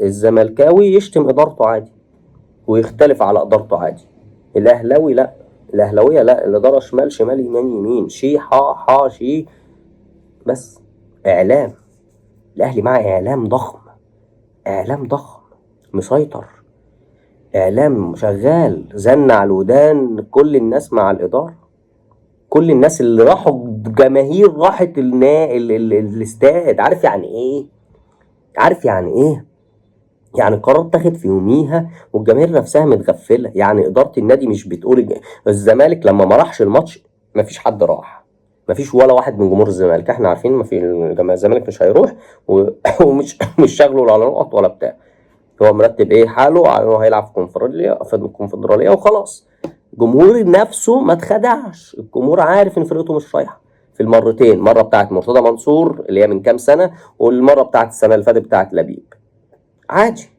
الزملكاوي يشتم ادارته عادي ويختلف على ادارته عادي. الاهلاوي لا، الاهلاويه لا، الاداره شمال شمال يمين يمين، شي حا حا شي. بس اعلام، الاهلي مع اعلام ضخم، اعلام ضخم مسيطر، اعلام شغال زن على الودان كل الناس مع الاداره. كل الناس اللي راحوا، جماهير راحت الاستاد. عارف يعني ايه؟ عارف يعني ايه؟ يعني القرار اتاخد في يوميها والجماهير نفسها متغفله. يعني اداره النادي مش بتقول الزمالك لما ما راحش الماتش مفيش حد راح، مفيش ولا واحد من جمهور الزمالك. احنا عارفين ما في الزمالك مش هيروح ومش مش شغله على نقط ولا بتاع. هو مرتب ايه حاله، هو هيلعب في الكونفدراليه وخلاص. الجمهور نفسه ما اتخدعش، الجمهور عارف ان فرقته مش رايحه في المرتين، مره بتاعت مرتضى منصور اللي هي من كام سنه، والمره بتاعت السنه اللي فاتت بتاعت لبيب، عادي.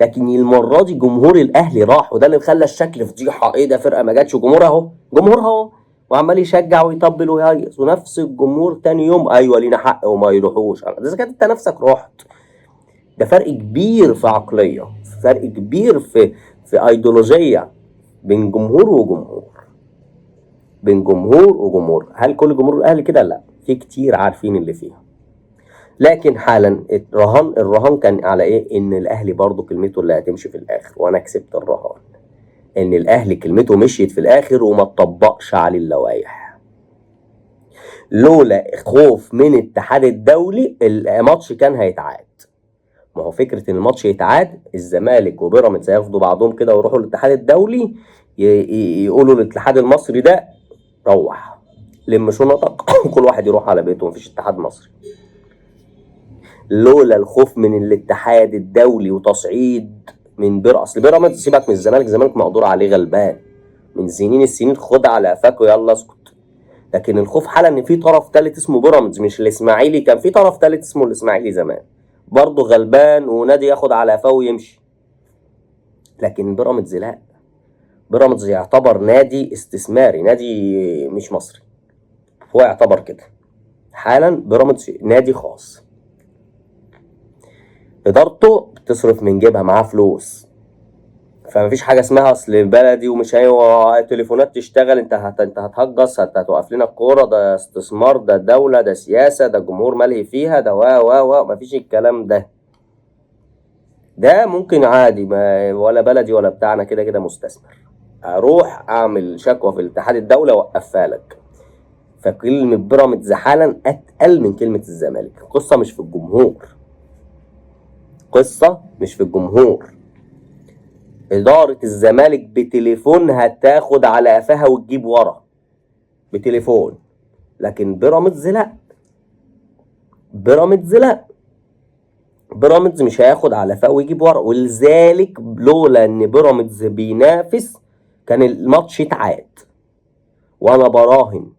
لكن المره دي جمهور الاهلي راح، وده اللي خلى الشكل فضيحه. ايه ده، فرقه ما جاتش، جمهور اهو، جمهور اهو، وعمال يشجع ويطبل ويهيص، ونفس الجمهور تاني يوم ايوه لينا حق وما يروحوش. ده اذا كانت انت نفسك رحت. ده فرق كبير في عقليه، فرق كبير في ايديولوجيه بين جمهور وجمهور، بين جمهور وجمهور. هل كل جمهور الاهلي كده؟ لا، في كتير عارفين اللي فيها. لكن حالا الرهان كان على ايه؟ ان الاهلي برضو كلمته اللي هتمشي في الاخر، وانا كسبت الرهان ان الاهلي كلمته مشيت في الاخر وما تطبقش عليه اللوائح. لولا خوف من الاتحاد الدولي الماتش كان هيتعاد. ما هو فكره ان الماتش يتعاد، الزمالك وبيراميدز هياخدوا بعضهم كده ويروحوا للاتحاد الدولي يقولوا للاتحاد المصري ده روح لم شنطك كل واحد يروح على بيته، مفيش اتحاد مصري. لولا الخوف من الاتحاد الدولي وتصعيد من اصل بيراميدز، سيبك من الزمالك، الزمالك مقدور عليه غلبان من سنين السنين، خد على قفاك ويلا اسكت. لكن الخوف حالا ان في طرف ثالث اسمه بيراميدز، مش الاسماعيلي. كان في طرف ثالث اسمه الاسماعيلي زمان برضه غلبان، ونادي ياخد على قفاه ويمشي. لكن بيراميدز لا، بيراميدز يعتبر نادي استثماري، نادي مش مصري، هو يعتبر كده حالا. بيراميدز نادي خاص، ادارته بتصرف من جيبها، معاه فلوس، فمفيش حاجه اسمها اصل بلدي ومش هي تليفونات تشتغل، انت هتهجص، هتوقف لنا الكوره، ده استثمار، ده دوله، ده سياسه، ده جمهور ملهي فيها، ده مفيش الكلام ده. ده ممكن عادي، ما ولا بلدي ولا بتاعنا، كده كده مستثمر، اروح اعمل شكوى في الاتحاد الدولي اوقفها لك. فكلمه بيراميدز حالا اتقل من كلمه الزمالك. القصه مش في الجمهور، قصه مش في الجمهور. اداره الزمالك بتليفونها تاخد على قفاها وتجيب ورا بتليفون، لكن بيراميدز لا، بيراميدز لا، بيراميدز مش هياخد على قفاه ويجيب ورا. ولذلك لولا ان بيراميدز بينافس كان الماتش اتعاد، وانا براهن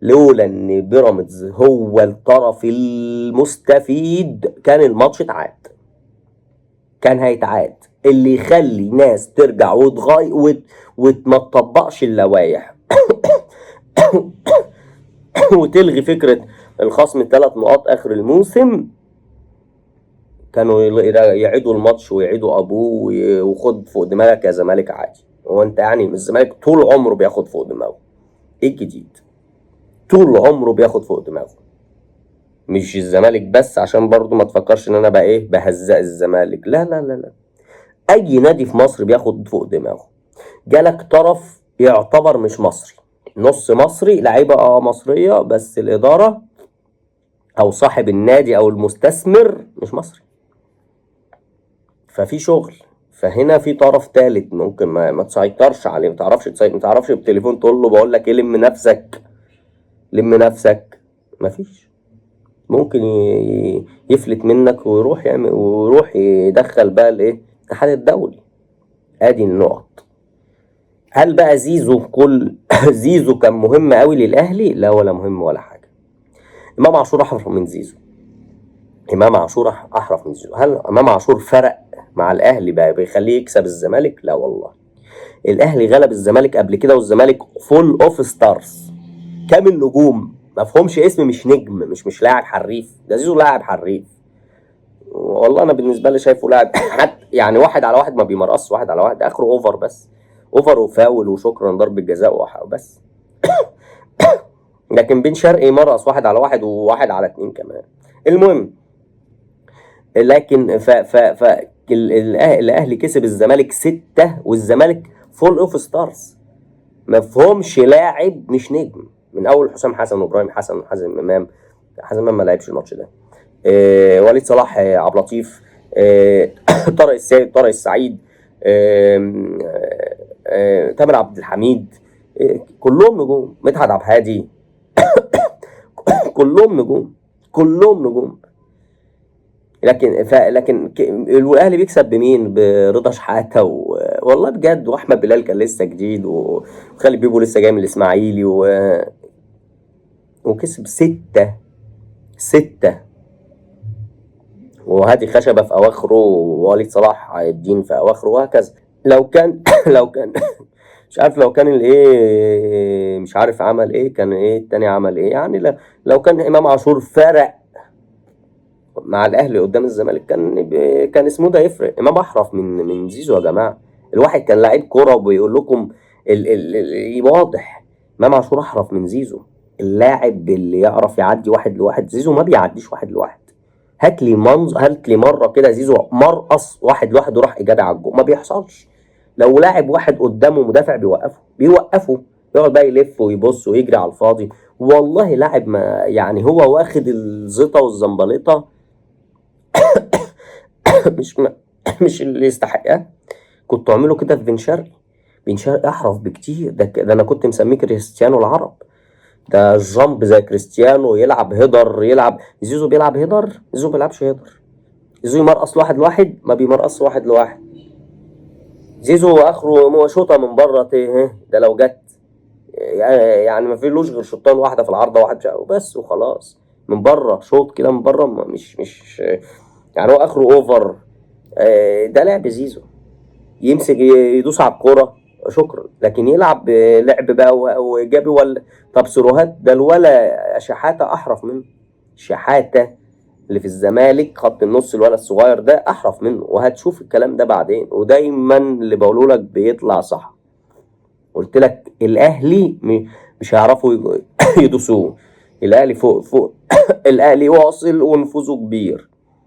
لولا ان بيراميدز هو الطرف المستفيد كان الماتش اتعاد، كان هيتعاد. اللي يخلي ناس ترجع وتغير وما تطبقش اللوائح وتلغي فكره الخصم 3 نقاط اخر الموسم، كانوا يعيدوا الماتش ويعيدوا ابوه وخد فوق دماغك يا زمالك عادي. هو انت يعني الزمالك طول عمره بياخد فوق دماغه، ايه الجديد؟ طول عمره بياخد فوق دماغه. مش الزمالك بس، عشان برضو ما تفكرش ان انا بقى ايه بهزق الزمالك، لا لا لا لا، اي نادي في مصر بياخد فوق دماغه. جالك طرف يعتبر مش مصري، نص مصري، لعيبه مصريه، بس الاداره او صاحب النادي او المستثمر مش مصري، ففي شغل. فهنا في طرف ثالث ممكن ما تسيطرش عليه، ما تعرفش تسيطر، ما تعرفش بالتليفون تقول له بقول لك ايه لم نفسك، لم نفسك، مفيش. ممكن يفلت منك ويروح يعمل ويروح يدخل بقى الايه الاتحاد الدولي. ادي النقط. هل بقى زيزو زيزو كان مهم قوي للاهلي؟ لا، ولا مهم ولا حاجه. امام عاشور احرف من زيزو، امام عاشور احرف من زيزو. هل امام عاشور فرق مع الاهلي بقى بيخليه يكسب الزمالك؟ لا والله. الاهلي غلب الزمالك قبل كده، والزمالك فول اوف ستارز، كامل نجوم، ما فهمش اسم، مش نجم، مش لاعب حريف. ده زيزو لاعب حريف، والله انا بالنسبه لي شايفه لاعب حتى يعني واحد على واحد ما بيمرقصش، واحد على واحد اخره اوفر بس، اوفر وفاول وشكرا ضربه جزاء بس. لكن بن شرقي مرقص واحد على واحد وواحد على اتنين كمان. المهم، لكن الاهلي كسب الزمالك 6، والزمالك فول اوف ستارز، ما فيهمش لاعب مش نجم، من اول حسام حسن وابراهيم حسن وحازم امام. حازم امام ما لعبش الماتش ده. وليد صلاح، عبد اللطيف، طارق السيد، طارق السعيد، تامر عبد الحميد، كلهم نجوم. مدحت عبد الهادي، كلهم نجوم، كلهم نجوم. لكن الاهلي بيكسب بمين؟ برضا شحاته والله بجد، واحمد بلال كان لسه جديد، وخالد بيبو لسه جاي من الاسماعيلي وكسب 6. وهادي خشبه في اواخره، ووليد صلاح الدين في اواخره، وهكذا. لو كان لو كان مش عارف، لو كان الايه مش عارف عمل ايه، كان ايه التاني عمل ايه يعني. لو كان امام عاشور فرق مع الاهلي قدام الزمالك، كان اسمه ده يفرق. امام احرف من زيزو يا جماعه. الواحد كان لعيب كوره وبيقول لكم واضح، امام عاشور احرف من زيزو. اللاعب اللي يعرف يعدي واحد لواحد، زيزو ما بيعديش واحد لواحد. هات لي مره كده زيزو مرقص واحد لواحد وراح اجابه على الجول، ما بيحصلش. لو لاعب واحد قدامه مدافع بيوقفه، يقعد بقى يلف ويبص ويجري على الفاضي. والله لاعب ما يعني هو واخد الزيطه والزنبليطه مش مش اللي يستحقها. كنت اعمله كده في بن شرقي. بن شرقي احرف بكتير، ده انا كنت مسميه كريستيانو العرب. ده جامب زي كريستيانو، يلعب هيدر، يلعب. زيزو بيلعب هيدر؟ زيزو ما بيلعبش هيدر. زيزو يمرقص واحد لواحد، ما بيمرقص واحد لواحد. زيزو اخره شوطه من بره، ده لو جت يعني ما فيلوش غير شوطان، واحده في العارضه واحد بس وخلاص. من بره شوط كده من بره، مش يعني هو اخره اوفر. ده لعب زيزو، يمسك يدوس على الكوره شكرا. لكن يلعب لعب بقى وايجابي ولا طب سيروهات، ده الولا شحاته احرف منه. شحاته اللي في الزمالك خط النص، الولد الصغير ده احرف منه، وهتشوف الكلام ده بعدين. ودايما اللي بقوله لك بيطلع صح. قلت لك الاهلي مش هيعرفوا يدوسوه. الاهلي فوق الاهلي واصل ونفوذه كبير.